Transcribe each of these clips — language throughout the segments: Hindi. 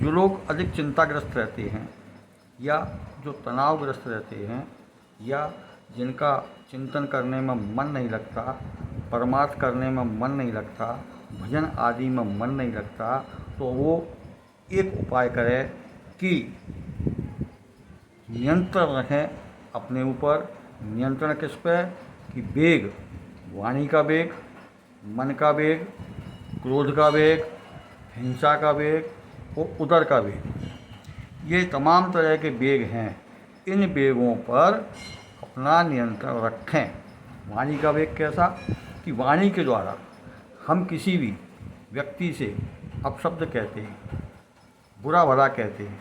जो लोग अधिक चिंताग्रस्त रहते हैं या जो तनावग्रस्त रहते हैं या जिनका चिंतन करने में मन नहीं लगता, परमार्थ करने में मन नहीं लगता, भजन आदि में मन नहीं लगता, तो वो एक उपाय करें कि नियंत्रण रखें अपने ऊपर। नियंत्रण किस पे? कि वेग, वाणी का वेग, मन का वेग, क्रोध का वेग, हिंसा का वेग और उदर का वेग, ये तमाम तरह के वेग हैं। इन वेगों पर अपना नियंत्रण रखें। वाणी का वेग कैसा? कि वाणी के द्वारा हम किसी भी व्यक्ति से अपशब्द कहते हैं, बुरा भला कहते हैं,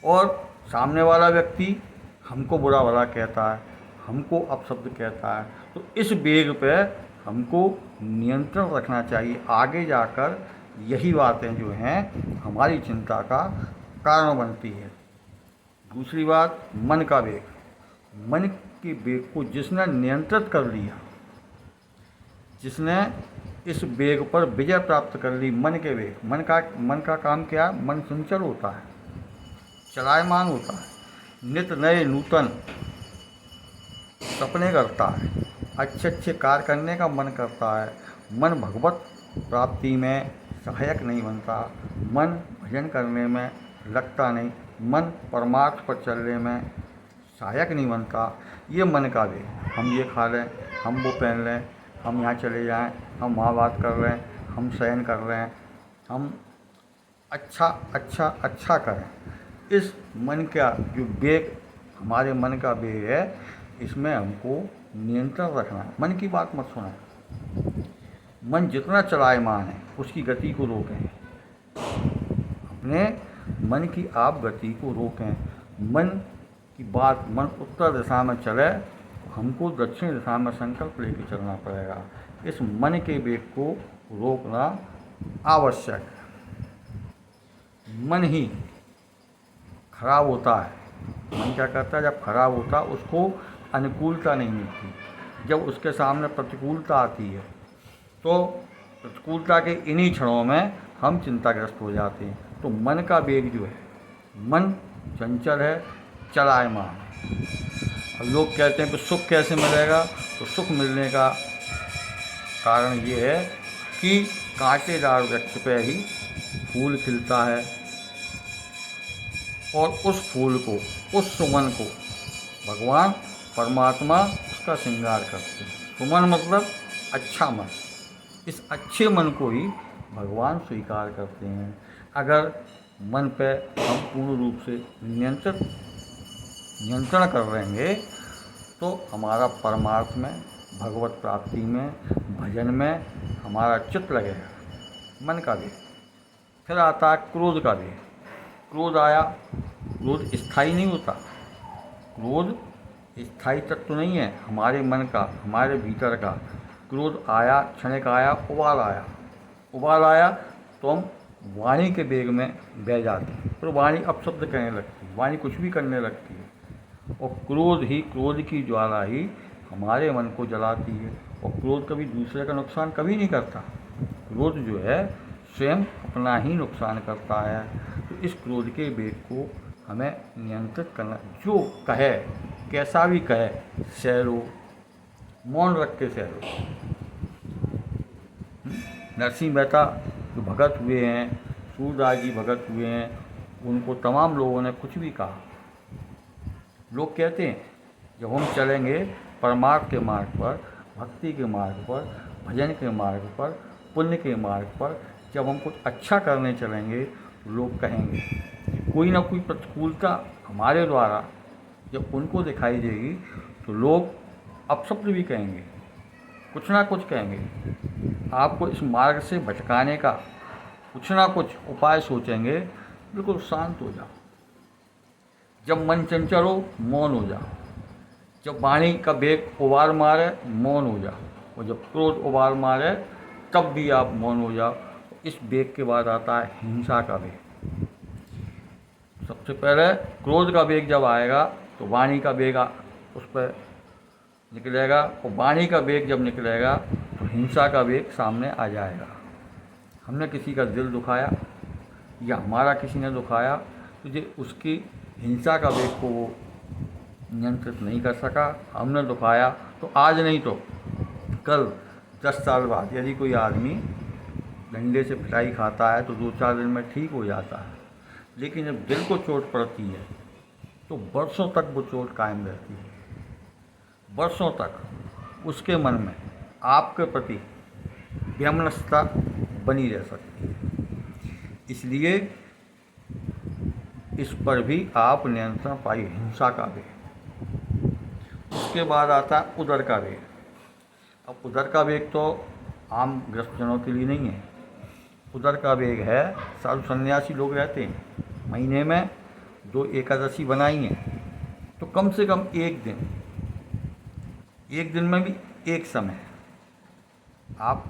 और सामने वाला व्यक्ति हमको बुरा भला कहता है, हमको अपशब्द कहता है, तो इस वेग पे हमको नियंत्रण रखना चाहिए। आगे जाकर यही बातें जो हैं हमारी चिंता का कारण बनती है। दूसरी बात, मन का वेग। मन के वेग को जिसने नियंत्रित कर लिया, जिसने इस वेग पर विजय प्राप्त कर ली, मन के वेग, मन का काम क्या है? मन चंचल होता है, चलायमान होता है, नित नए नूतन सपने करता है, अच्छे अच्छे कार्य करने का मन करता है। मन भगवत प्राप्ति में सहायक नहीं बनता, मन भजन करने में लगता नहीं, मन परमार्थ पर चलने में सहायक नहीं बनता। ये मन का वेग, हम ये खा लें, हम वो पहन लें, हम यहाँ चले जाएं, हम वहाँ बात कर रहे हैं, हम शयन कर रहे हैं, हम अच्छा अच्छा अच्छा करें। इस मन का जो वेग, हमारे मन का वेग है, इसमें हमको नियंत्रण रखना है। मन की बात मत सुना। मन जितना चलायमान है उसकी गति को रोकें। अपने मन की आप गति को रोकें। मन की बात, मन उत्तर दिशा में चले, हमको दक्षिण दिशा में संकल्प लेके चलना पड़ेगा। इस मन के वेग को रोकना आवश्यक है। मन ही खराब होता है। मन क्या करता है? जब खराब होता है उसको अनुकूलता नहीं मिलती। जब उसके सामने प्रतिकूलता आती है तो प्रतिकूलता के इन्हीं क्षणों में हम चिंताग्रस्त हो जाते हैं। तो मन का वेग जो है, मन चंचल है, चलायमान। अब लोग कहते हैं कि सुख कैसे मिलेगा? तो सुख मिलने का कारण ये है कि कांटेदार वृक्ष पे ही फूल खिलता है और उस फूल को, उस सुमन को भगवान परमात्मा उसका श्रृंगार करते हैं। सुमन मतलब अच्छा मन। इस अच्छे मन को ही भगवान स्वीकार करते हैं। अगर मन पे हम पूर्ण रूप से नियंत्रण कर लेंगे तो हमारा परमार्थ में, भगवत प्राप्ति में, भजन में हमारा चित्त लगेगा। मन का वेग। फिर आता है क्रोध का वेग। क्रोध आया, क्रोध स्थायी नहीं होता। क्रोध स्थायी तत्व नहीं है हमारे मन का, हमारे भीतर का। क्रोध आया, क्षणिक आया, उबाल आया तो हम वाणी के वेग में बह जाते हैं, फिर वाणी अपशब्द कहने लगती है, वाणी कुछ भी करने लगती है। और क्रोध की ज्वाला ही हमारे मन को जलाती है। और क्रोध कभी दूसरे का नुकसान कभी नहीं करता। क्रोध जो है स्वयं अपना ही नुकसान करता है। तो इस क्रोध के वेग को हमें नियंत्रित करना। जो कहे, कैसा भी कहे, सह मौन रख के सह लो। नरसिंह मेहता जो भगत हुए हैं, सूरदास जी भगत हुए हैं, उनको तमाम लोगों ने कुछ भी कहा। लोग कहते हैं जब हम चलेंगे परमार्थ के मार्ग पर, भक्ति के मार्ग पर, भजन के मार्ग पर, पुण्य के मार्ग पर, जब हम कुछ अच्छा करने चलेंगे तो लोग कहेंगे कि कोई ना कोई प्रतिकूलता हमारे द्वारा जब उनको दिखाई देगी तो लोग अपशब्द भी कहेंगे, कुछ ना कुछ कहेंगे। आपको इस मार्ग से भटकाने का कुछ ना कुछ उपाय सोचेंगे। बिल्कुल शांत हो जाओ। जब मन चंचल हो, मौन हो जाओ। जब वाणी का वेग उबाल मारे, मौन हो जाओ। और जब क्रोध उबाल मारे तब भी आप मौन हो जाओ। इस वेग के बाद आता है हिंसा का वेग। सबसे पहले क्रोध का वेग जब आएगा तो वाणी का वेग उस पर निकलेगा, और वाणी का वेग जब निकलेगा तो हिंसा का वेग सामने आ जाएगा। हमने किसी का दिल दुखाया या हमारा किसी ने दुखाया तो जो उसकी हिंसा का वेग को वो नियंत्रित नहीं कर सका, हमने दुखाया तो आज नहीं तो कल 10 साल बाद यदि कोई आदमी डंडे से पिटाई खाता है तो 2-4 दिन में ठीक हो जाता है, लेकिन जब दिल को चोट पड़ती है तो वर्षों तक वो चोट कायम रहती है। वर्षों तक उसके मन में आपके प्रति वैमनस्यता बनी रह सकती है। इसलिए इस पर भी आप नियंत्रण पाइए, हिंसा का वेग। उसके बाद आता है उदर का वेग। अब उदर का वेग तो आम ग्रस्तजनों के लिए नहीं है। उदर का वेग है, साधु सन्यासी लोग रहते हैं, महीने में 2 एकादशी बनाई हैं तो कम से कम एक दिन में भी एक समय आप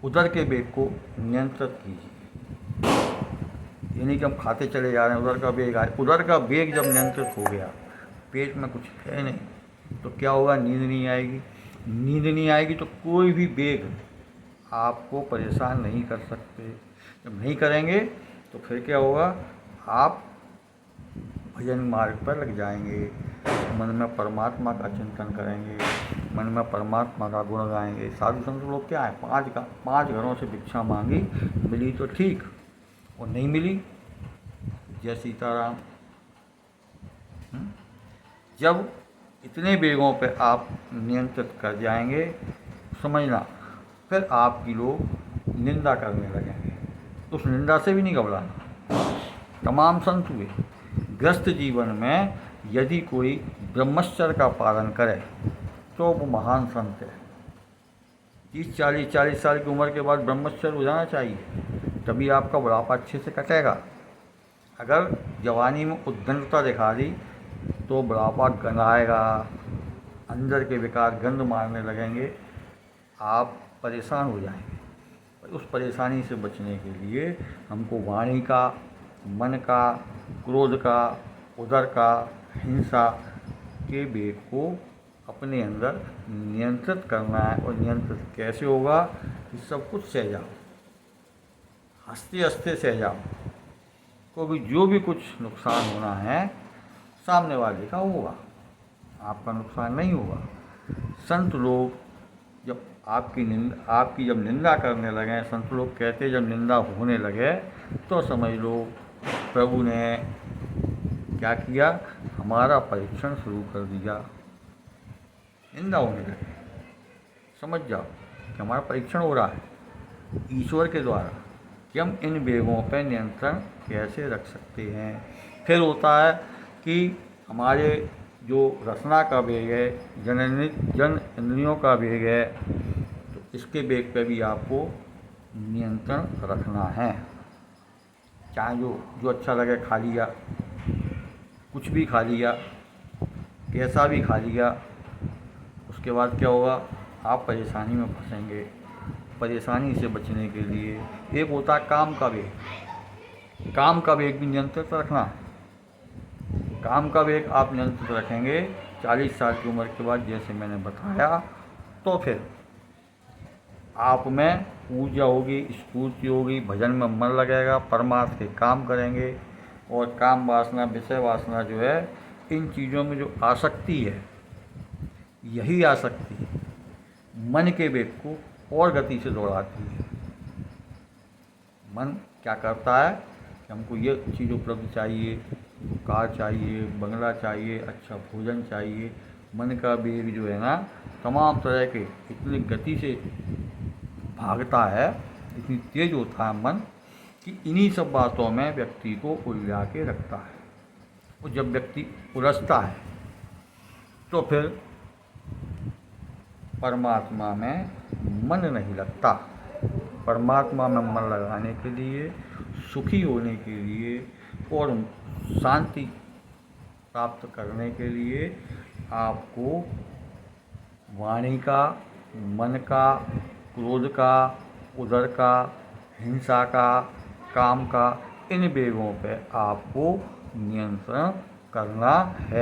उदर के वेग को नियंत्रित कीजिए। यानी कि हम खाते चले जा रहे हैं, उदर का वेग आए, उदर का वेग जब नियंत्रित हो गया, पेट में कुछ है नहीं तो क्या होगा, नींद नहीं आएगी। नींद नहीं आएगी तो कोई भी वेग आपको परेशान नहीं कर सकते। जब नहीं करेंगे तो फिर क्या होगा, आप भजन मार्ग पर लग जाएंगे, मन में परमात्मा का चिंतन करेंगे, मन में परमात्मा का गुण गाएंगे। साधु संत लोग क्या है, 5 घरों से भिक्षा मांगी, मिली तो ठीक और नहीं मिली जय सीताराम। जब इतने वेगों पे आप नियंत्रित कर जाएंगे, समझना फिर आपकी लोग निंदा करने लगेंगे। उस निंदा से भी नहीं घबराना। तमाम संत हुए ग्रस्त जीवन में यदि कोई ब्रह्मचर्य का पालन करे तो वो महान संत है। 30-40 साल की उम्र के बाद ब्रह्मचर्य हो जाना चाहिए, तभी आपका बुढ़ापा अच्छे से कटेगा। अगर जवानी में उद्दंडता दिखा दी तो बुढ़ापा गंधाएगा, अंदर के विकार गंध मारने लगेंगे, आप परेशान हो जाएंगे। उस परेशानी से बचने के लिए हमको वाणी का, मन का, क्रोध का, उदर का, हिंसा के वेग को अपने अंदर नियंत्रित करना है। और नियंत्रित कैसे होगा कि सब कुछ सह जाओ, हंसते हंसते सह जाओ। को भी जो भी कुछ नुकसान होना है सामने वाले का होगा, आपका नुकसान नहीं होगा। संत लोग जब आपकी जब निंदा करने लगे, संत लोग कहते जब निंदा होने लगे तो समझ लो प्रभु ने क्या किया, हमारा परीक्षण शुरू कर दिया। निंदा होने लगे, समझ जाओ कि हमारा परीक्षण हो रहा है ईश्वर के द्वारा कि हम इन वेगों पर नियंत्रण कैसे रख सकते हैं। फिर होता है कि हमारे जो रसना का वेग है, जन इंद्रियों का वेग है, तो इसके वेग पे भी आपको नियंत्रण रखना है। चाहे जो अच्छा लगे खा लिया, कुछ भी खा लिया, कैसा भी खा लिया, उसके बाद क्या होगा, आप परेशानी में फंसेंगे। परेशानी से बचने के लिए एक होता है काम का वेग। काम का वेग भी नियंत्रित रखना है। काम का वेग आप नियंत्रित रखेंगे 40 साल की उम्र के बाद, जैसे मैंने बताया, तो फिर आप में ऊर्जा होगी, स्फूर्ति होगी, भजन में मन लगेगा, परमार्थ के काम करेंगे। और काम वासना, विषय वासना जो है, इन चीज़ों में जो आसक्ति है, यही आसक्ति मन के वेग को और गति से दौड़ाती है। मन क्या करता है कि हमको ये चीज़ उपलब्ध चाहिए, कार चाहिए, बंगला चाहिए, अच्छा भोजन चाहिए। मन का वेग जो है ना, तमाम तरह के इतनी गति से भागता है, इतनी तेज होता है मन कि इन्हीं सब बातों में व्यक्ति को उलझा के रखता है। और जब व्यक्ति उलझता है तो फिर परमात्मा में मन नहीं लगता। परमात्मा में मन लगाने के लिए, सुखी होने के लिए और शांति प्राप्त करने के लिए आपको वाणी का, मन का, क्रोध का, उदर का, हिंसा का, काम का, इन वेगों पे आपको नियंत्रण करना है।